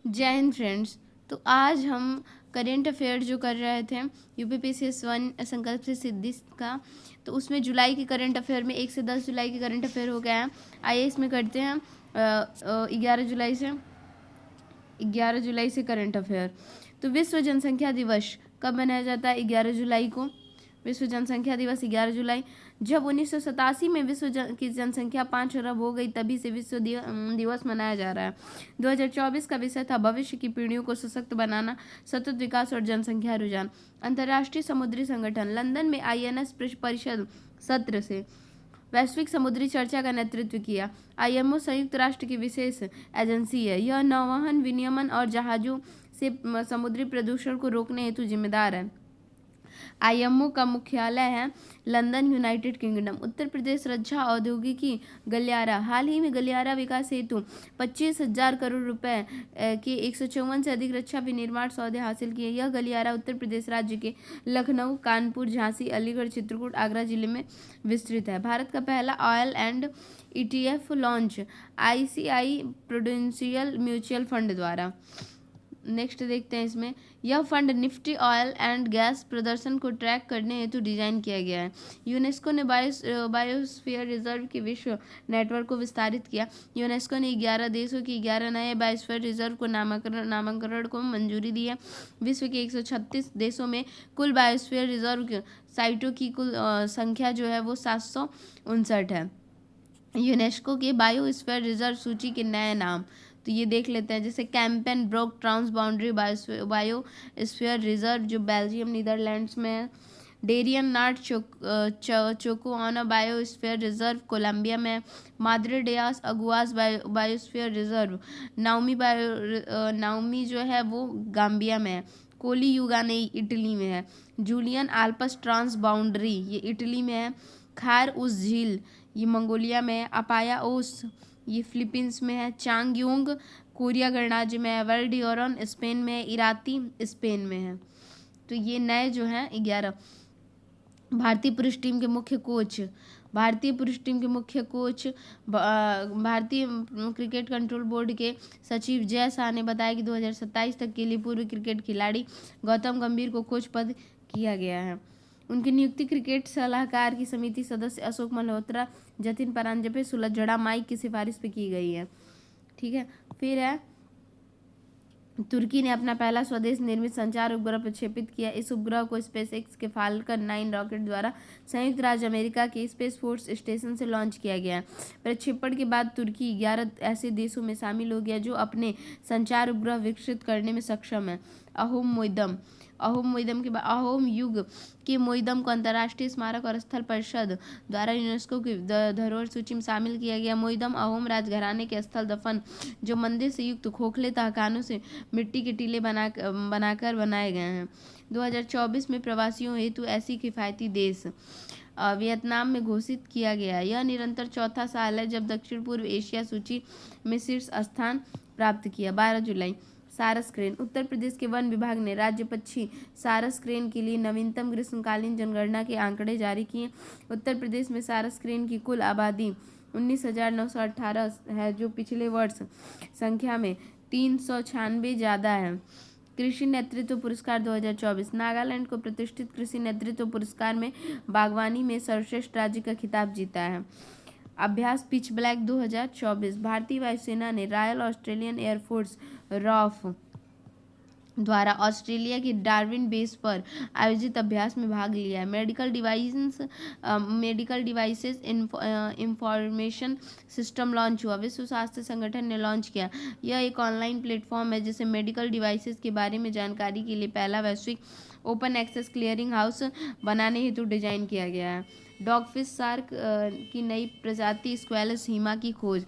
जय हिंद फ्रेंड्स। तो आज हम करेंट अफेयर जो कर रहे थे यूपीपीसीएस 1 संकल्प से सिद्धि का, तो उसमें जुलाई के करंट अफेयर में 1 से 10 जुलाई के करंट अफेयर हो गया है। आइए इसमें करते हैं 11 जुलाई से करंट अफेयर। तो विश्व जनसंख्या दिवस कब मनाया जाता है? 11 जुलाई को। विश्व जनसंख्या दिवस 11 जुलाई। जब 1987 में की जनसंख्या 5 अरब हो गई, तभी से विश्व दिवस मनाया जा रहा है। 2024 का विषय था भविष्य की पीढ़ियों को सशक्त बनाना, सतत विकास और जनसंख्या रुझान। अंतर्राष्ट्रीय समुद्री संगठन लंदन में INS परिषद सत्र से वैश्विक समुद्री चर्चा का नेतृत्व किया। IMO संयुक्त राष्ट्र की विशेष एजेंसी है। यह नौवहन विनियमन और जहाजों से समुद्री प्रदूषण को रोकने हेतु जिम्मेदार है। IMO का मुख्यालय है London, United kingdom. Uttar Pradesh रक्षा औद्योगिकी गलियारा। हाल ही में गलियारा विकास हेतु 25,000 करोड़ रुपए के 154 से अधिक रक्षा विनिर्माण सौदे हासिल किए। यह गलियारा उत्तर प्रदेश राज्य के लखनऊ, कानपुर, झांसी, अलीगढ़, चित्रकूट, आगरा जिले में विस्तृत है। भारत का पहला oil and ETF launch ICI prudential mutual fund द्वारा। नेक्स्ट देखते हैं इसमें, यह fund Nifty oil and gas प्रदर्शन को ट्रैक करने हेतु डिजाइन किया गया है। यूनेस्को ने बायोस्फीयर रिजर्व के विश्व नेटवर्क को विस्तारित किया। यूनेस्को ने 11 देशों की 11 नए बायोस्फीयर रिजर्व को नामकरण को मंजूरी दी है। विश्व के 136 देशों में कुल बायोस्फीयर रिजर्व साइटों की कुल संख्या जो है वो 759 है। यूनेस्को के बायोस्फीयर रिजर्व सूची के नए नाम तो ये देख लेते हैं, जैसे Kempen Broek transboundary biosphere reserve जो बेल्जियम नीदरलैंड्स में है। Darien Norte Chocoano biosphere reserve Colombia में है। Madre de las Aguas biosphere reserve नाउमी जो है वो गाम्बिया में है। कोली युगानेई इटली में है। जूलियन आल्पस ट्रांस बाउंड्री ये इटली में है। खार उस झील ये मंगोलिया में है। अपाया ओस ये फिलीपींस में है। चांगयोंग कोरिया गणराज्य में है। वर्ल्डियोरन स्पेन में है। इराती स्पेन में है। तो ये नए जो हैं 11। भारतीय पुरुष टीम के मुख्य कोच भारतीय क्रिकेट कंट्रोल बोर्ड के सचिव जय शाह ने बताया कि 2027 तक के लिए पूर्व क्रिकेट खिलाड़ी गौतम गंभीर को कोच पद किया गया है। उनकी नियुक्ति क्रिकेट सलाहकार की समिति सदस्य अशोक मल्होत्रा, जतिन परांजपे, सुलझड़ा माइक की सिफारिश पे की गई है। ठीक है, फिर है तुर्की ने अपना पहला स्वदेश निर्मित संचार उपग्रह प्रक्षेपित किया। इस उपग्रह को स्पेसएक्स के फाल्कन 9 रॉकेट द्वारा संयुक्त राज्य अमेरिका के स्पेस फोर्स स्टेशन से लॉन्च किया गया। प्रक्षेपण के बाद तुर्की 11 ऐसे देशों में शामिल हो गया जो अपने संचार उपग्रह विकसित करने में सक्षम है। अहोम युग के मोइदम को अंतर्राष्ट्रीय स्मारक और स्थल परिषद द्वारा यूनेस्को की धरोहर सूची में शामिल किया गया। मोइदम अहोम राजघराने के स्थल दफन जो मंदिर से युक्त खोखले तहखानों से मिट्टी के टीले बनाकर बनाए गए हैं। 2024 में प्रवासियों हेतु ऐसी किफ़ायती देश वियतनाम में घोषित किया गया। यह निरंतर चौथा साल है जब दक्षिण पूर्व एशिया सूची में शीर्ष स्थान प्राप्त किया। 12 जुलाई सारस क्रेन। उत्तर प्रदेश के वन विभाग ने राज्य पक्षी सारस क्रेन के लिए नवीनतम ग्रीष्मकालीन जनगणना के आंकड़े जारी किए। उत्तर प्रदेश में सारस क्रेन की कुल आबादी 19,918 है, जो पिछले वर्ष संख्या में 396 ज़्यादा है। कृषि नेतृत्व पुरस्कार 2024। नागालैंड को प्रतिष्ठित कृषि नेतृत्व पुरस्कार में बागवानी में सर्वश्रेष्ठ राज्य का खिताब जीता है। अभ्यास पिच ब्लैक 2024। भारतीय वायुसेना ने रॉयल ऑस्ट्रेलियन एयरफोर्स RAF द्वारा ऑस्ट्रेलिया की डार्विन बेस पर आयोजित अभ्यास में भाग लिया है। Medical devices information system launch हुआ। विश्व स्वास्थ्य संगठन ने लॉन्च किया। यह एक ऑनलाइन प्लेटफॉर्म है जिसे मेडिकल डिवाइसेस के बारे में जानकारी के लिए पहला वैश्विक ओपन एक्सेस क्लियरिंग हाउस बनाने हेतु डिजाइन किया गया है। डॉगफिश शार्क की नई प्रजाति स्क्वैलस हीमा की खोज।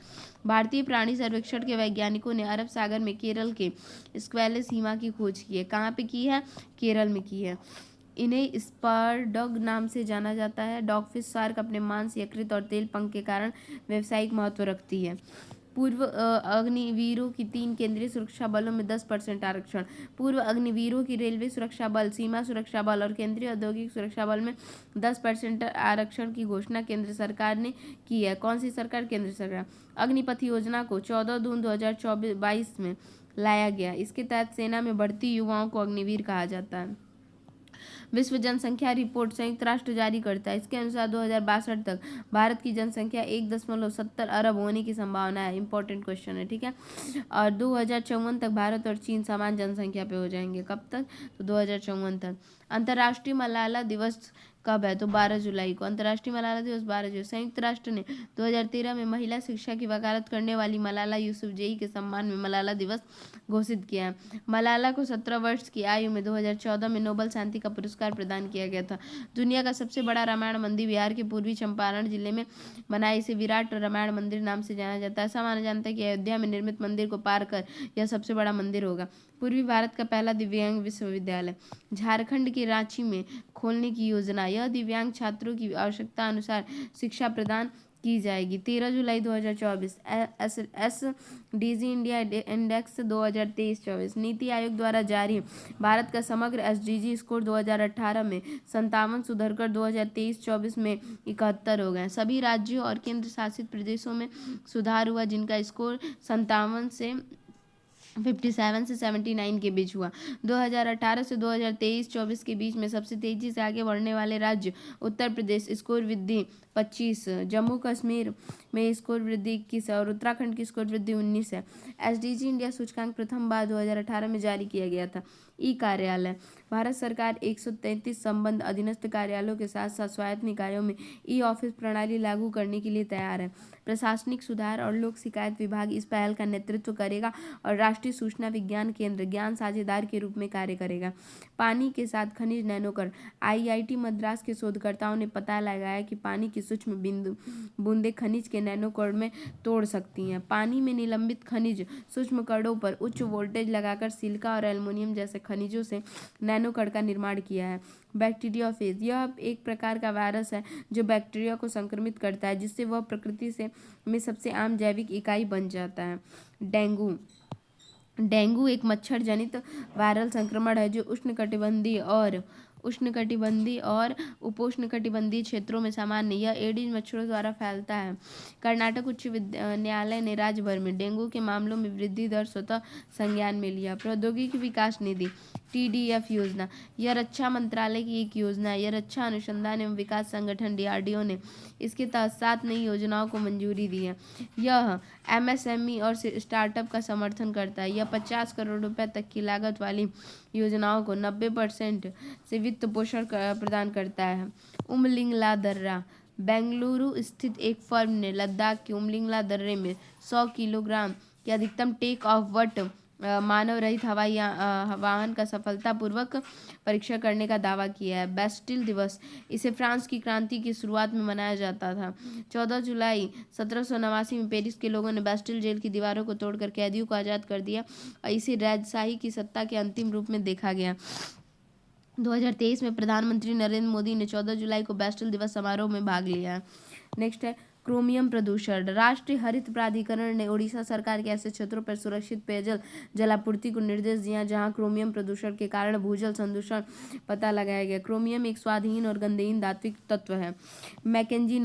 भारतीय प्राणी सर्वेक्षण के वैज्ञानिकों ने अरब सागर में केरल के स्क्वैलस हीमा की खोज की है। कहाँ पे की है? केरल में की है। इन्हें स्पारडॉग नाम से जाना जाता है। डॉगफिश शार्क अपने मांस, यकृत और तेल पंख के कारण व्यावसायिक महत्व रखती है। पूर्व अग्निवीरों की 3 केंद्रीय सुरक्षा बलों में 10% आरक्षण। पूर्व अग्निवीरों की रेलवे सुरक्षा बल, सीमा सुरक्षा बल और केंद्रीय औद्योगिक सुरक्षा बल में 10% आरक्षण की घोषणा केंद्र सरकार ने की है। कौन सी सरकार? केंद्र सरकार। अग्निपथ योजना को 14 जून 2022 में लाया गया। इसके तहत सेना में भर्ती युवाओं को अग्निवीर कहा जाता है। विश्व जनसंख्या रिपोर्ट संयुक्त राष्ट्र जारी करता है। इसके अनुसार 2062 तक भारत की जनसंख्या 1.70 अरब होने की संभावना है। इंपॉर्टेंट क्वेश्चन है, ठीक है। और 2054 तक भारत और चीन समान जनसंख्या पे हो जाएंगे। कब तक? तो 2054 तक। अंतर्राष्ट्रीय मलाला दिवस कब है? तो 12 जुलाई को। अंतर्राष्ट्रीय मलाला दिवस 12 जुलाई। संयुक्त राष्ट्र ने 2013 में महिला शिक्षा की वकालत करने वाली मलाला यूसुफजई के सम्मान में मलाला दिवस घोषित किया है। मलाला को 17 वर्ष की आयु में 2014 में नोबेल शांति का पुरस्कार प्रदान किया गया था। दुनिया का सबसे बड़ा रामायण मंदिर बिहार के पूर्वी चंपारण जिले में बना है। इसे विराट रामायण मंदिर नाम से जाना जाता है। ऐसा माना जाता है कि अयोध्या में निर्मित मंदिर को पार कर यह सबसे बड़ा मंदिर होगा। पूर्वी भारत का पहला दिव्यांग विश्वविद्यालय झारखंड के रांची में खोलने की योजना। यह दिव्यांग छात्रों की आवश्यकता अनुसार शिक्षा प्रदान की जाएगी। 13 जुलाई 2024 SDG India index 2023-24 NITI Aayog द्वारा जारी भारत का समग्र SDG स्कोर 2018 में 57 सुधरकर 2023-24 में 71 हो गए। सभी राज्यों और केंद्र शासित प्रदेशों में सुधार हुआ, जिनका स्कोर 57 से 57 से 79 के बीच हुआ। 2018 से 2023-24 के बीच में सबसे तेजी से आगे बढ़ने वाले राज्य उत्तर प्रदेश, स्कोर वृद्धि 25, जम्मू कश्मीर में स्कोर वृद्धि 21 है और उत्तराखंड की स्कोर वृद्धि 19 है। SDG इंडिया सूचकांक प्रथम बार 2018 में जारी किया गया था। ई कार्यालय भारत सरकार 133 संबंध अधीनस्थ कार्यालयों के साथ साथ स्वायत्त निकायों में ई ऑफिस प्रणाली लागू करने के लिए तैयार है। प्रशासनिक सुधार और लोक शिकायत विभाग इस पहल का नेतृत्व करेगा और राष्ट्रीय सूचना विज्ञान केंद्र ज्ञान साझेदार के रूप में कार्य करेगा। पानी के साथ खनिज नैनोकण IIT मद्रास के शोधकर्ताओं ने पता लगाया कि पानी की सूक्ष्म बूंदें खनिज के नैनोकण में तोड़ सकती हैं। पानी में निलंबित खनिज सूक्ष्म कणों पर उच्च वोल्टेज लगाकर सिलिका और एल्युमिनियम जैसे खनिजों से नैनोकण का निर्माण किया है। बैक्टीरियोफेज यह एक प्रकार का वायरस है जो बैक्टीरिया को संक्रमित करता है, जिससे वह प्रकृति में सबसे आम जैविक इकाई बन जाता है। डेंगू एक मच्छर जनित वायरल संक्रमण है जो उष्णकटिबंधीय और उपोष्णकटिबंधीय क्षेत्रों में सामान्य। यह एडिस मच्छरों द्वारा फैलता है। कर्नाटक उच्च न्यायालय ने राज्य भर में डेंगू के मामलों में वृद्धि दर स्वतः संज्ञान में लिया। प्रौद्योगिकी विकास निधि TDF योजना यह रक्षा मंत्रालय की एक योजना है। यह रक्षा अनुसंधान एवं विकास संगठन DRDO ने इसके तहत 7 नई योजनाओं को मंजूरी दी है। यह MSME और स्टार्टअप का समर्थन करता है। यह 50 करोड़ रुपए तक की लागत वाली योजनाओं को 90% से वित्त पोषण प्रदान करता है। उमलिंगला दर्रा बेंगलुरु स्थित एक फर्म ने लद्दाख के उमलिंगला दर्रे में 100 किलोग्राम के अधिकतम टेक ऑफ वट मानव रहित हवाई वाहन का सफलतापूर्वक परीक्षण करने का दावा किया है। बेस्टिल दिवस इसे फ्रांस की क्रांति की शुरुआत में मनाया जाता था। 14 जुलाई 1789 में पेरिस के लोगों ने बेस्टिल जेल की दीवारों को तोड़कर कैदियों को आज़ाद कर दिया और इसे राजशाही की सत्ता के अंतिम रूप में देखा गया। 2023 में प्रधानमंत्री नरेंद्र मोदी ने 14 जुलाई को बेस्टिल दिवस समारोह में भाग लिया। नेक्स्ट है क्रोमियम प्रदूषण। राष्ट्रीय हरित प्राधिकरण ने उड़ीसा सरकार के ऐसे क्षेत्रों पर सुरक्षित पेयजल जलापूर्ति को निर्देश दिया जहां क्रोमियम प्रदूषण के कारण भूजल संदूषण पता लगाया गया। क्रोमियम एक स्वादहीन और गंधहीन धात्विक तत्व है। मैकेंजी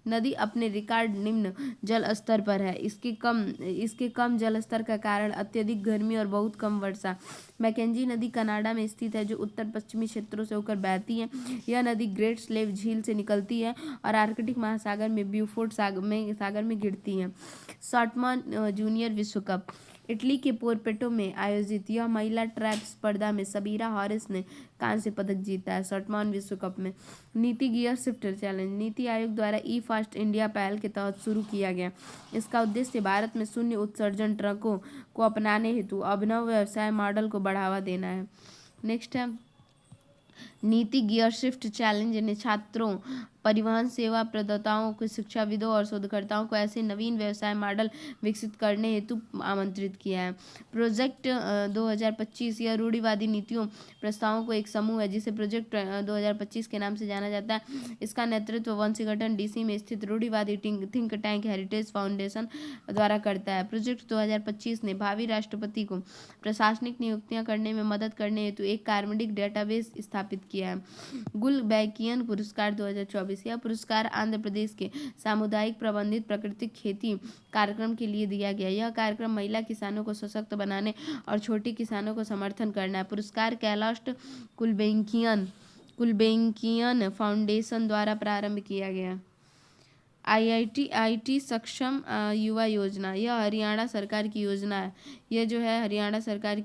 नदी अपने रिकॉर्ड निम्न जल स्तर पर है। इसके कम जल स्तर का कारण अत्यधिक गर्मी और बहुत कम वर्षा। मैकेंजी नदी कनाडा में स्थित है जो उत्तर पश्चिमी क्षेत्रों से होकर बहती है। यह नदी ग्रेट स्लेव झील से निकलती है और आर्कटिक महासागर में ब्यूफोर्ट सागर में गिरती है। शॉटमैन जूनियर विश्व कप इटली के पोरपेटो में आयोजित यह महिला ट्रैप स्पर्धा में सबीरा हॉरिस ने कांस्य पदक जीता है। शॉटमैन विश्व कप में नीति gear shift challenge NITI Aayog द्वारा ई फास्ट इंडिया पहल के तहत शुरू किया गया। इसका उद्देश्य भारत में शून्य उत्सर्जन ट्रकों को अपनाने हेतु अभिनव व्यवसाय मॉडल को बढ़ावा देना है। नेक्स्ट है नीति गियर शिफ्ट चैलेंज ने छात्रों, परिवहन सेवा प्रदाताओं को, शिक्षाविदों और शोधकर्ताओं को ऐसे नवीन व्यवसाय मॉडल विकसित करने हेतु आमंत्रित किया है। प्रोजेक्ट 2025 यह रूढ़िवादी नीतियों प्रस्तावों को एक समूह है जिसे प्रोजेक्ट 2025 के नाम से जाना जाता है। इसका नेतृत्व वन संगठन DC में स्थित रूढ़िवादी थिंक टैंक हेरिटेज फाउंडेशन द्वारा करता है। प्रोजेक्ट 2025 ने भावी राष्ट्रपति को प्रशासनिक नियुक्तियां करने में मदद करने हेतु एक कार्बनिक डेटाबेस स्थापित किया है। गुलबैकियन पुरस्कार 2024, यह पुरस्कार आंध्र प्रदेश के सामुदायिक प्रबंधित प्राकृतिक खेती कार्यक्रम के लिए दिया गया। यह कार्यक्रम महिला किसानों को सशक्त बनाने और छोटे किसानों को समर्थन करना है। पुरस्कार कैलाश कुलबैकियन फाउंडेशन द्वारा प्रारंभ किया गया। आईटी सक्षम युवा योजना, यह हरियाणा सरकार की योजना है। यह जो है हरियाणा सरकार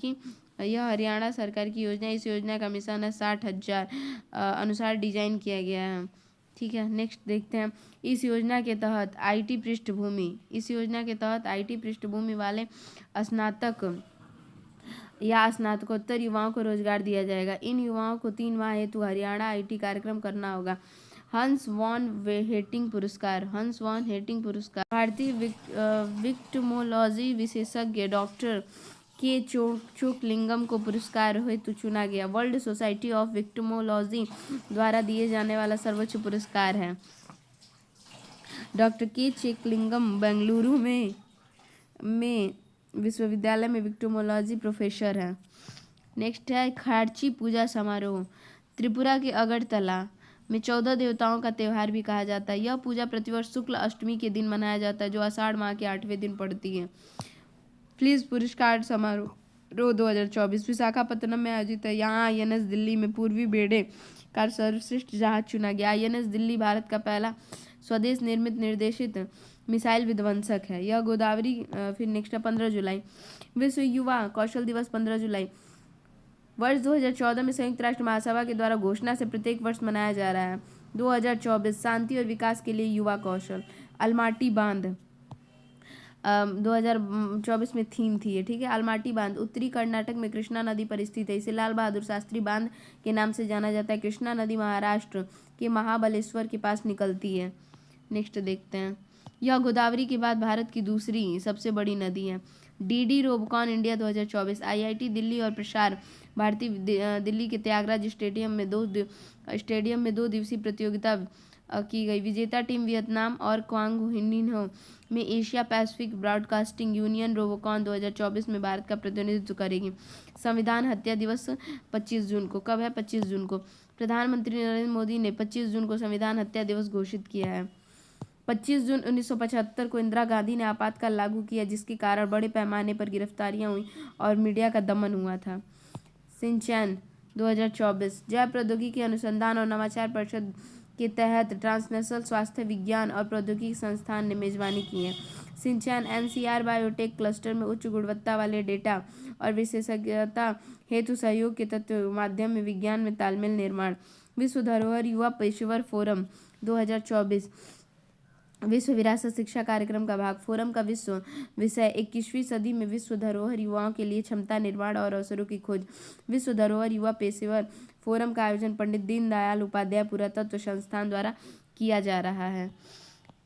की योजना है। इस योजना का मिशन है 60,000 अनुसार डिजाइन किया गया है। ठीक है, नेक्स्ट देखते हैं। इस योजना के तहत आईटी पृष्ठभूमि वाले स्नातक या स्नातकोत्तर युवाओं को रोजगार दिया जाएगा। इन युवाओं को 3 माह हेतु हरियाणा आईटी कार्यक्रम करना होगा। हंस वॉन हेटिंग पुरस्कार, भारतीय विक्टिमोलॉजी विशेषज्ञ डॉक्टर के चोकलिंगम को पुरस्कार हेतु चुना गया। वर्ल्ड सोसाइटी ऑफ विक्टिमोलॉजी द्वारा दिए जाने वाला सर्वोच्च पुरस्कार है। डॉक्टर के चोकलिंगम बेंगलुरु में विश्वविद्यालय में विक्टिमोलॉजी प्रोफेसर है। नेक्स्ट है खार्ची पूजा समारोह। त्रिपुरा के अगरतला में 14 देवताओं का त्यौहार भी कहा जाता है। यह पूजा प्रतिवर्ष शुक्ल अष्टमी के दिन मनाया जाता है, जो आषाढ़ माह के 8वें दिन पड़ती है। प्लीज पुरस्कार समारोह 2024 विशाखापत्तनम में आयोजित है। यहाँ आईएनएस दिल्ली में पूर्वी बेड़े का सर्वश्रेष्ठ जहाज चुना गया। आईएनएस दिल्ली भारत का पहला स्वदेश निर्मित निर्देशित मिसाइल विध्वंसक है। यह गोदावरी फिर नेक्स्ट है 15 जुलाई विश्व युवा कौशल दिवस। 15 जुलाई वर्ष 2014 में संयुक्त राष्ट्र महासभा के द्वारा घोषणा से प्रत्येक वर्ष मनाया जा रहा है। 2024 शांति और विकास के लिए युवा कौशल। अलमाटी बांध 2024 में थीम थी ये। ठीक है, अलमाटी बांध उत्तरी कर्नाटक में कृष्णा नदी पर स्थित है। इसे लाल बहादुर शास्त्री बांध के नाम से जाना जाता है। कृष्णा नदी महाराष्ट्र के महाबलेश्वर के पास निकलती है। नेक्स्ट देखते हैं। यह गोदावरी के बाद भारत की दूसरी सबसे बड़ी नदी है। डीडी रोबकॉन इंडिया 2024 आईआईटी दिल्ली और प्रसार भारती दिल्ली के त्यागराज स्टेडियम में 2 दिवसीय प्रतियोगिता की गई। विजेता टीम वियतनाम और क्वांग हिन्हो में Asia Pacific broadcasting union Robocon 2024 में भारत का प्रतिनिधित्व करेगी। संविधान हत्या दिवस 25 जून को। कब है? 25 जून को। प्रधानमंत्री नरेंद्र मोदी ने 25 जून को संविधान हत्या दिवस घोषित किया है। 25 जून 1975 को इंदिरा गांधी ने आपातकाल लागू किया, जिसके कारण बड़े पैमाने पर गिरफ्तारियां हुई और मीडिया का दमन हुआ था। सिंचैन 2024 जैव प्रौद्योगिकी अनुसंधान और नवाचार परिषद के तहत ट्रांसनेशनल स्वास्थ्य विज्ञान और प्रौद्योगिकी संस्थान ने मेजबानी की है। सिंचैन एनसीआर बायोटेक क्लस्टर में उच्च गुणवत्ता वाले डेटा और विशेषज्ञता हेतु सहयोग के तत्व माध्यम में विज्ञान में तालमेल निर्माण। विश्व धरोहर युवा पेशेवर फोरम 2024 विश्व विरासत शिक्षा कार्यक्रम का भाग। फोरम का विषय 21वीं सदी में विश्व धरोहर युवाओं के लिए क्षमता निर्माण और अवसरों की खोज। विश्व धरोहर युवा पेशेवर फोरम का आयोजन पंडित दीनदयाल उपाध्याय पुरातत्व संस्थान द्वारा किया जा रहा है।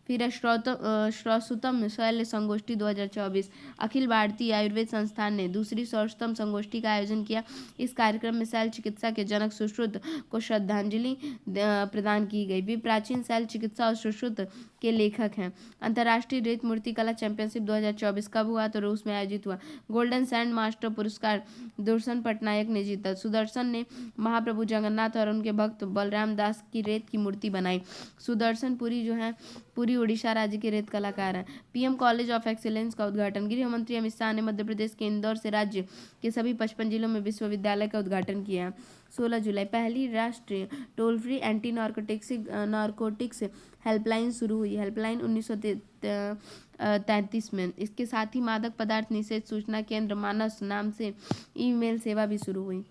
फिर श्रोतम शैल्य संगोष्ठी 2024 अखिल भारतीय आयुर्वेद संस्थान ने दूसरी श्रोतम संगोष्ठी का आयोजन किया। इस कार्यक्रम में शैल चिकित्सा के जनक सुश्रुत को श्रद्धांजलि प्रदान की गई। वे प्राचीन शैल चिकित्सा और सुश्रुत के लेखक हैं। अंतर्राष्ट्रीय रेत मूर्ति कला चैंपियनशिप 2024 कब हुआ? तो रूस में आयोजित हुआ। गोल्डन सैंड मास्टर पुरस्कार सुदर्शन पटनायक ने जीता। सुदर्शन ने महाप्रभु जगन्नाथ और उनके भक्त बलराम दास की रेत की मूर्ति बनाई। सुदर्शन पुरी जो है पूरी उड़ीसा राज्य के रेत कलाकार हैं। पीएम कॉलेज ऑफ एक्सीलेंस का उद्घाटन। गृह मंत्री अमित शाह ने मध्य प्रदेश के इंदौर से राज्य के सभी 55 जिलों में विश्वविद्यालय का उद्घाटन किया। 16 जुलाई पहली राष्ट्रीय toll free anti narcotics helpline शुरू हुई। हेल्पलाइन 1933 में। इसके साथ ही मादक पदार्थ निषेध सूचना केंद्र मानस नाम से ईमेल सेवा भी शुरू हुई।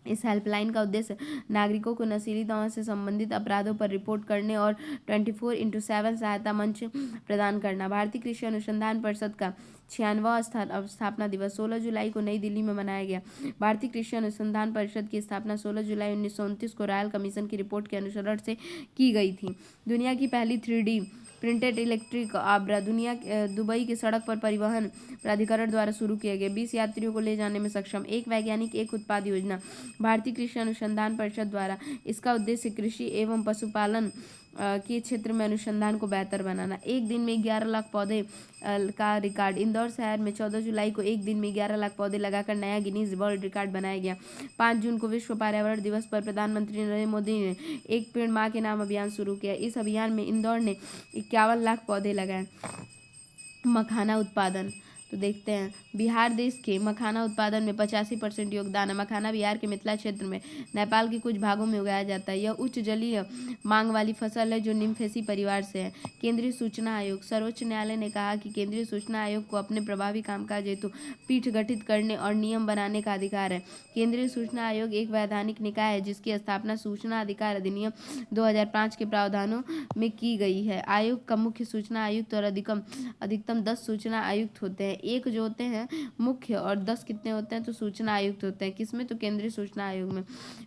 इस हेल्पलाइन का उद्देश्य नागरिकों को नशीली दवाओं से संबंधित अपराधों पर रिपोर्ट करने और 24/7 सहायता मंच प्रदान करना। भारतीय कृषि अनुसंधान परिषद का 96वां स्थापना दिवस 16 जुलाई को नई दिल्ली में मनाया गया। भारतीय कृषि अनुसंधान परिषद की स्थापना 16 जुलाई 1929 को रॉयल कमीशन की रिपोर्ट के अनुसरण से की गई थी। दुनिया की पहली 3D प्रिंटेड इलेक्ट्रिक आबरा दुबई के सड़क पर परिवहन प्राधिकरण द्वारा शुरू किया गया। 20 यात्रियों को ले जाने में सक्षम एक वैज्ञानिक एक उत्पाद योजना भारतीय कृषि अनुसंधान परिषद द्वारा। इसका उद्देश्य कृषि एवं पशुपालन के क्षेत्र में अनुसंधान को बेहतर बनाना। एक दिन में 11 लाख पौधे का रिकॉर्ड। इंदौर शहर में 14 जुलाई को एक दिन में 11 लाख पौधे लगाकर नया गिनीज वर्ल्ड रिकॉर्ड बनाया गया। 5 जून को विश्व पर्यावरण दिवस पर प्रधानमंत्री नरेंद्र मोदी ने एक पेड़ मां के नाम अभियान शुरू किया। इस अभियान में इंदौर ने 51 लाख पौधे लगाए। मखाना उत्पादन, तो देखते हैं बिहार देश के मखाना उत्पादन में 85% योगदान है। मखाना बिहार के मिथिला क्षेत्र में नेपाल के कुछ भागों में उगाया जाता है। यह उच्च जलीय मांग वाली फसल है जो निम्फेसी परिवार से है। केंद्रीय सूचना आयोग, सर्वोच्च न्यायालय ने कहा कि केंद्रीय सूचना आयोग को अपने प्रभावी कामकाज हेतु पीठ गठित करने और नियम बनाने का अधिकार है। केंद्रीय सूचना आयोग एक वैधानिक निकाय है जिसकी स्थापना सूचना अधिकार अधिनियम 2005 के प्रावधानों में की गई है। आयोग का मुख्य सूचना आयुक्त और अधिकतम 10 सूचना आयुक्त होते हैं। एक जो होते हैं मुख्य और 10 कितने होते हैं तो सूचना आयुक्त होते हैं। किसमें? तो केंद्रीय सूचना आयोग में।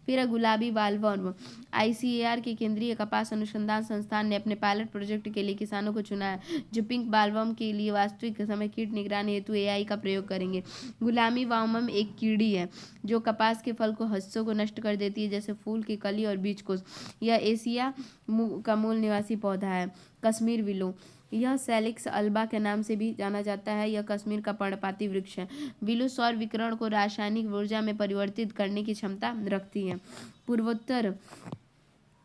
फिर है गुलाबी बालवर्म। ICAR के केंद्रीय कपास अनुसंधान संस्थान ने अपने पायलट प्रोजेक्ट के लिए किसानों को चुना है जो पिंक बालवर्म के लिए वास्तविक समय कीट निगरानी हेतु AI का प्रयोग करेंगे। गुलाबी वामम एक कीड़ी है जो कपास के फल को हिस्सों को नष्ट कर देती है जैसे फूल की कली और बीज को। यह एशिया का मूल निवासी पौधा है। कश्मीर विलो, यह सेलिक्स अल्बा के नाम से भी जाना जाता है। यह कश्मीर का पर्णपाती वृक्ष है। विलो सौर विकिरण को रासायनिक ऊर्जा में परिवर्तित करने की क्षमता रखती है।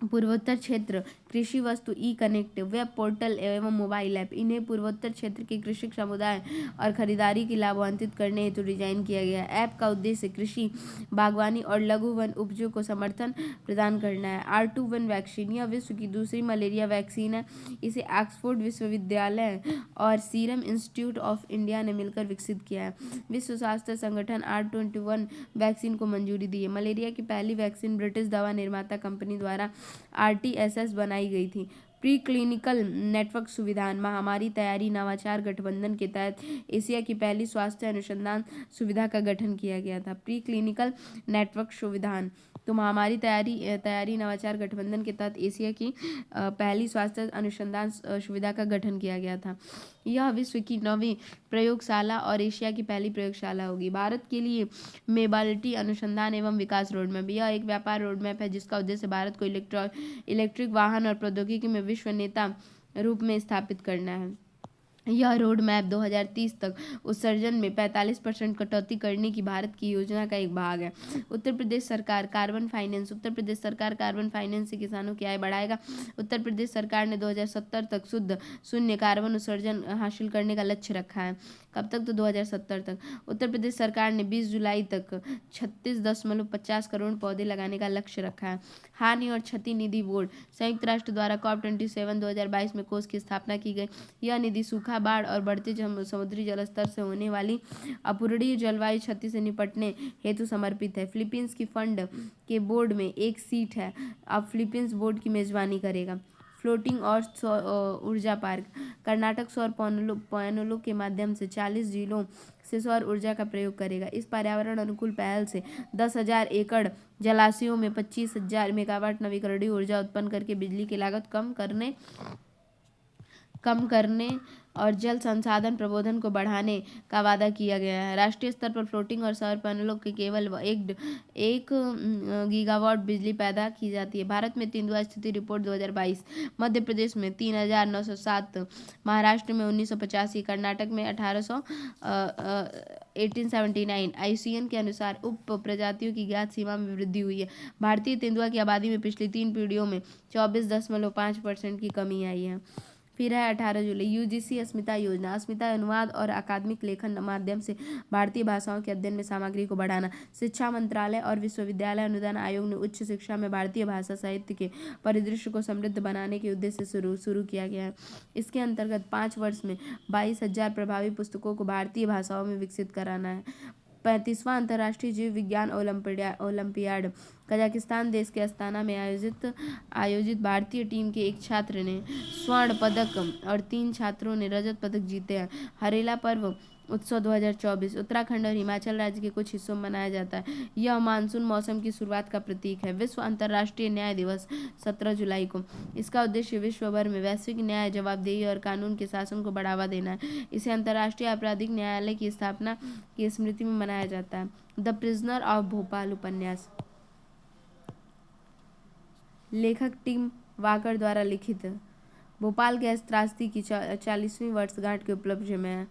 पूर्वोत्तर क्षेत्र कृषि वस्तु ई कनेक्ट वेब पोर्टल एवं मोबाइल ऐप, इन्हें पूर्वोत्तर क्षेत्र के कृषि समुदाय और खरीदारी की लाभान्वित करने हेतु डिजाइन किया गया है। ऐप का उद्देश्य कृषि, बागवानी और लघु वन उपजों को समर्थन प्रदान करना है। R21 वैक्सीन, यह विश्व की दूसरी मलेरिया वैक्सीन है। इसे ऑक्सफोर्ड विश्वविद्यालय और सीरम इंस्टीट्यूट ऑफ इंडिया ने मिलकर विकसित किया है। विश्व स्वास्थ्य संगठन R21 वैक्सीन को मंजूरी दी है। मलेरिया की पहली वैक्सीन ब्रिटिश दवा निर्माता कंपनी द्वारा RTS बनाई गई थी। प्री क्लिनिकल नेटवर्क सुविधान, महामारी तैयारी नवाचार गठबंधन के तहत एशिया की पहली स्वास्थ्य अनुसंधान सुविधा का गठन किया गया था। प्री क्लिनिकल नेटवर्क सुविधान, तो महामारी तैयारी नवाचार गठबंधन के तहत एशिया की पहली स्वास्थ्य अनुसंधान सुविधा का गठन किया गया था। यह विश्व की 9वीं प्रयोगशाला और एशिया की पहली प्रयोगशाला होगी। भारत के लिए मोबिलिटी अनुसंधान एवं विकास रोडमैप, यह एक व्यापार रोडमैप है जिसका उद्देश्य भारत को इलेक्ट्रिक वाहन और प्रौद्योगिकी में विश्व नेता रूप में स्थापित करना है। यह रोड मैप 2030 तक उत्सर्जन में 45% कटौती करने की भारत की योजना का एक भाग है। उत्तर प्रदेश सरकार कार्बन फाइनेंस, उत्तर प्रदेश सरकार कार्बन फाइनेंस से किसानों की आय बढ़ाएगा। उत्तर प्रदेश सरकार ने 2070 तक शुद्ध शून्य कार्बन उत्सर्जन हासिल करने का लक्ष्य रखा है। कब तक? तो 2070 तक। उत्तर प्रदेश सरकार ने 20 जुलाई तक 36.50 करोड़ पौधे लगाने का लक्ष्य रखा है। हानि और क्षति निधि बोर्ड, संयुक्त राष्ट्र द्वारा COP27 2022 में कोष की स्थापना की गई। यह निधि सूखा, बाढ़ और बढ़ते समुद्री जलस्तर से होने वाली अपूरणीय जलवायु क्षति से निपटने हेतु समर्पित है। फिलीपींस की फंड के बोर्ड में एक सीट है। अब फिलीपींस बोर्ड की मेजबानी करेगा। फ्लोटिंग और सौर ऊर्जा पार्क, कर्नाटक सौर पैनलों के माध्यम से 40 जिलों से सौर ऊर्जा का प्रयोग करेगा। इस पर्यावरण अनुकूल पहल से 10,000 एकड़ जलाशयों में 25,000 मेगावाट नवीकरणीय ऊर्जा उत्पन्न करके बिजली की लागत कम करने और जल संसाधन प्रबंधन को बढ़ाने का वादा किया गया है। राष्ट्रीय स्तर पर फ्लोटिंग और सौर पैनलों के केवल 1 गीगावाट बिजली पैदा की जाती है। भारत में तेंदुआ स्थिति रिपोर्ट 2022, मध्य प्रदेश में 3,907, महाराष्ट्र में 1985, कर्नाटक में 1879। IUCN के अनुसार उप प्रजातियों की ज्ञात सीमा में वृद्धि हुई है। भारतीय तेंदुआ की आबादी में पिछली 3 पीढ़ियों में 24.5% की कमी आई है। फिर है 18 जुलाई UGC अस्मिता योजना, अस्मिता अनुवाद और अकादमिक लेखन माध्यम से भारतीय भाषाओं के अध्ययन में सामग्री को बढ़ाना। शिक्षा मंत्रालय और विश्वविद्यालय अनुदान आयोग ने उच्च शिक्षा में भारतीय भाषा साहित्य के परिदृश्य को समृद्ध बनाने के उद्देश्य से शुरू किया गया है। इसके अंतर्गत 5 वर्ष में 22,000 प्रभावी पुस्तकों को भारतीय भाषाओं में विकसित कराना है। 35वां अंतर्राष्ट्रीय जीव विज्ञान ओलंपियाड, कजाकिस्तान देश के अस्ताना में आयोजित भारतीय टीम के एक छात्र ने स्वर्ण पदक और 3 छात्रों ने रजत पदक जीते हैं। हरेला पर्व उत्सव 2024 उत्तराखंड और हिमाचल राज्य के कुछ हिस्सों में मनाया जाता है। यह मानसून मौसम की शुरुआत का प्रतीक है। विश्व अंतर्राष्ट्रीय न्याय दिवस 17 जुलाई को, इसका उद्देश्य विश्व भर में वैश्विक न्याय, जवाबदेही और कानून के शासन को बढ़ावा देना है। इसे अंतर्राष्ट्रीय आपराधिक न्यायालय की स्थापना की स्मृति में मनाया जाता है। द प्रिजनर ऑफ भोपाल उपन्यास, लेखक टिम वाकर द्वारा लिखित। भोपाल गैस त्रासदी की 40वीं वर्षगांठ के उपलक्ष्य में है।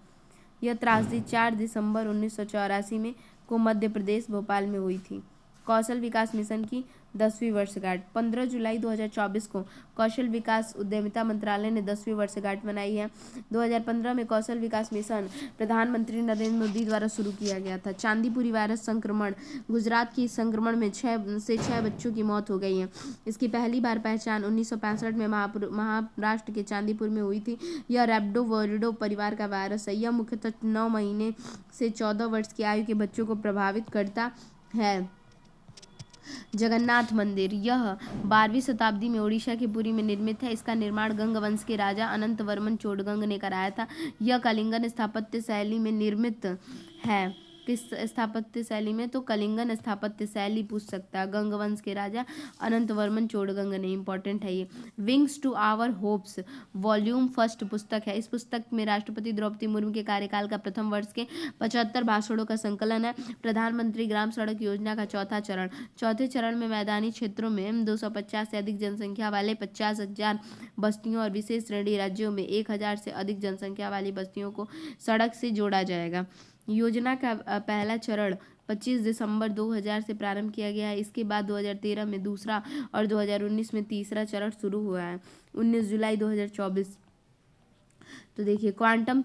यह त्रासदी 4 दिसंबर 1984 में को मध्य प्रदेश भोपाल में हुई थी। कौशल विकास मिशन की 10वीं वर्षगांठ 15 जुलाई 2024 को कौशल विकास उद्यमिता मंत्रालय ने 10वीं वर्षगांठ मनाई है। 2015 में कौशल विकास मिशन प्रधानमंत्री नरेंद्र मोदी द्वारा शुरू किया गया था। चांदीपुरी वायरस संक्रमण गुजरात की संक्रमण में 6 बच्चों की मौत हो गई है। इसकी पहली बार पहचान 1965 में महाराष्ट्र के चांदीपुर में हुई थी। यह रैप्डोविरिडो परिवार का वायरस है। यह मुख्यतः 9 महीने से 14 वर्ष की आयु के बच्चों को प्रभावित करता है। जगन्नाथ मंदिर यह 12वीं शताब्दी में ओडिशा के पुरी में निर्मित है। इसका निर्माण गंग वंश के राजा अनंत वर्मन चोडगंग ने कराया था। यह कलिंगन स्थापत्य शैली में निर्मित है। किस स्थापत्य शैली में? तो कलिंगन स्थापत्य शैली पूछ सकता है। गंग वंश के राजा अनंत वर्मन चोडगंग ने। इंपॉर्टेंट है ये। Wings to our hopes volume first पुस्तक है। इस पुस्तक में राष्ट्रपति द्रौपदी मुर्मू के कार्यकाल का प्रथम वर्ष के 75 भाषणों का संकलन है। प्रधानमंत्री ग्राम सड़क योजना का चौथा चरण। चौथे चरण में मैदानी क्षेत्रों में 250 से अधिक जनसंख्या वाले 50,000 बस्तियों और विशेष श्रेणी राज्यों में 1,000 से अधिक जनसंख्या वाली बस्तियों को सड़क से जोड़ा जाएगा। योजना का पहला चरण 25 दिसंबर 2000 से प्रारंभ किया गया है। इसके बाद 2013 में दूसरा और 2019 में तीसरा चरण शुरू हुआ है। 19 जुलाई 2024। तो देखिए क्वांटम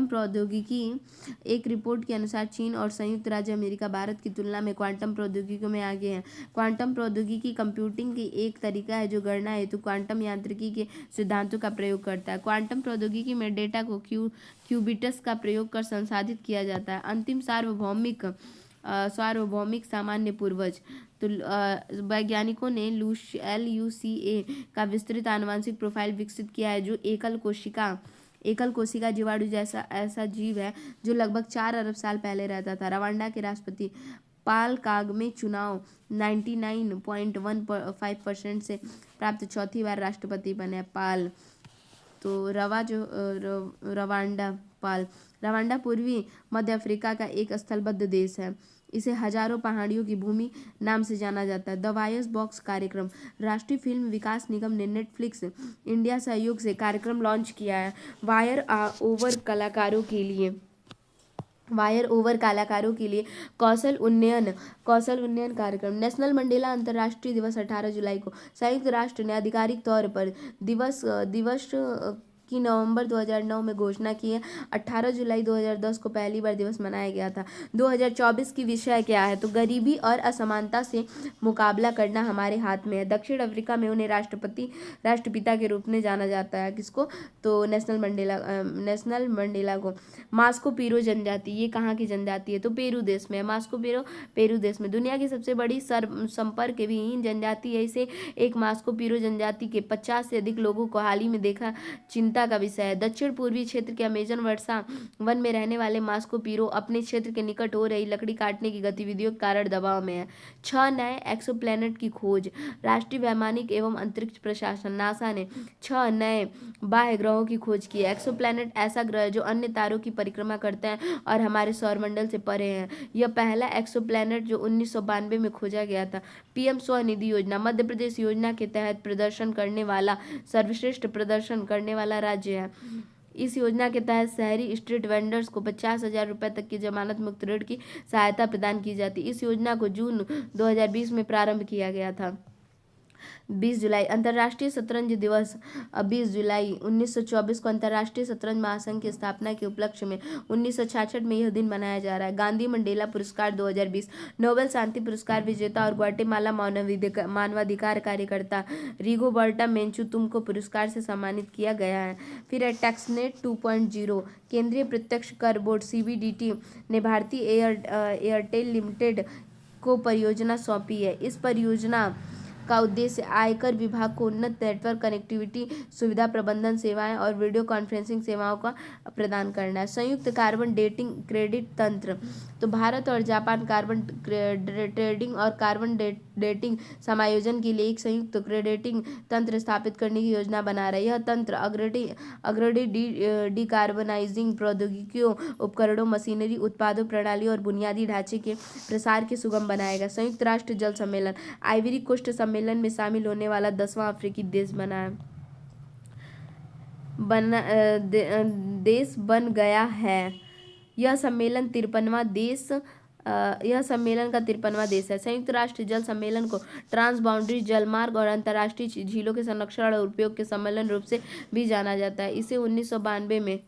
प्रौद्योगिकी एक रिपोर्ट के अनुसार चीन और संयुक्त राज्य अमेरिका भारत की तुलना में क्वांटम प्रौद्योगिकी में आगे हैं। क्वांटम प्रौद्योगिकी कंप्यूटिंग की एक तरीका है जो गणना हेतु क्वांटम यांत्रिकी के सिद्धांतों का प्रयोग करता है। क्वांटम प्रौद्योगिकी में डेटा को क्यूबिट्स का प्रयोग कर संसाधित किया जाता है। अंतिम सार्वभौमिक सामान्य पूर्वज। तो वैज्ञानिकों ने LUCA का विस्तृत आनुवंशिक प्रोफाइल विकसित किया है जो एकल कोशिका जीवाणु जैसा ऐसा जीव है जो लगभग 4 अरब साल पहले रहता था। रवांडा के राष्ट्रपति पाल कागमे चुनाव 99.15% से प्राप्त चौथी बार राष्ट्रपति बने पाल। तो रवांडा पूर्वी मध्य अफ्रीका का एक स्थलबद्ध देश है। इसे हजारों पहाड़ियों की भूमि नाम से जाना जाता है। द वॉयस बॉक्स कार्यक्रम राष्ट्रीय फिल्म विकास निगम ने नेटफ्लिक्स इंडिया सहयोग से कार्यक्रम लॉन्च किया है। वायर ओवर कलाकारों के लिए कौशल उन्नयन कार्यक्रम। नेशनल मंडेला अंतर्राष्ट्रीय दिवस 18 जुलाई को संयुक्त राष्ट्र ने आधिकारिक तौर पर दिवस की नवंबर 2009 में घोषणा की है। 18 जुलाई 2010 को पहली बार दिवस मनाया गया था। 2024 की विषय क्या है? तो गरीबी और असमानता से मुकाबला करना हमारे हाथ में है। दक्षिण अफ्रीका में उन्हें राष्ट्रपिता के रूप में जाना जाता है। किसको? तो नेशनल मंडेला को। मास्को पीरो जनजाति ये कहाँ की जनजाति है? तो पेरू देश में है। मास्को पीरो पेरू देश में। दुनिया की सबसे बड़ी संपर्क विहीन जनजाति है। इसे एक मास्को पीरो जनजाति के 50 से अधिक लोगों को हाल ही में देखा चिंता का विषय है। दक्षिण पूर्वी क्षेत्र के अमेजन वर्षा वन में रहने वाले मास्को पीरो अपने क्षेत्र के निकट हो रही लकड़ी काटने की गतिविधियों के कारण दबाव में है। 6 नए एक्सोप्लैनेट की खोज। राष्ट्रीय वैमानिक एवं अंतरिक्ष प्रशासन नासा ने 6 नए बाह्य ग्रहों की खोज की है। एक्सोप्लैनेट ऐसा ग्रह है जो अन्य तारों की परिक्रमा करते हैं और हमारे सौरमंडल से परे हैं। यह पहला एक्सोप्लैनेट जो 1992 में खोजा गया था। PM स्वनिधि योजना मध्य प्रदेश योजना के तहत सर्वश्रेष्ठ प्रदर्शन करने वाला राज्य है। इस योजना के तहत शहरी स्ट्रीट वेंडर्स को 50,000 रुपए तक की जमानत मुक्त ऋण की सहायता प्रदान की जाती। इस योजना को जून 2020 में प्रारंभ किया गया था। 20 जुलाई अंतर्राष्ट्रीय शतरंज दिवस। 20 जुलाई 1924 को अंतर्राष्ट्रीय शतरंज महासंघ की स्थापना के उपलक्ष्य में 1966 में यह दिन मनाया जा रहा है। गांधी मंडेला पुरस्कार 2020। नोबेल शांति पुरस्कार विजेता और ग्वाटेमाला मानवाधिकार कार्यकर्ता रिगोबर्टा मेंचू को पुरस्कार से सम्मानित किया गया है। फिर है टैक्सनेट 2.0। केंद्रीय प्रत्यक्ष कर बोर्ड CBDT ने भारतीय एयरटेल लिमिटेड को परियोजना सौंपी है। इस परियोजना का उद्देश्य आयकर विभाग को उन्नत नेटवर्क कनेक्टिविटी सुविधा प्रबंधन सेवाएं और वीडियो कॉन्फ्रेंसिंग सेवाओं का प्रदान करना है। संयुक्त कार्बन डेटिंग क्रेडिट तंत्र। तो भारत और जापान कार्बन ट्रेडिंग और कार्बन डेटिंग समायोजन के लिए एक संयुक्त क्रेडिटिंग तंत्र स्थापित करने की योजना बना रहा है। यह तंत्र अग्रणी डिकार्बनाइजिंग प्रौद्योगिकियों, उपकरणों, मशीनरी, उत्पादों, प्रणाली और बुनियादी ढांचे के प्रसार के सुगम बनाएगा। संयुक्त राष्ट्र जल सम्मेलन। आइवरी कोस्ट सम्मेलन सम्मेलन में शामिल होने वाला 10वां अफ्रीकी देश देश बन गया है। यह सम्मेलन का 53वां देश है। संयुक्त राष्ट्र जल सम्मेलन को ट्रांसबाउंड्री जलमार्ग और अंतर्राष्ट्रीय झीलों के संरक्षण और उपयोग के सम्मेलन रूप से भी जाना जाता है। इसे 1992 में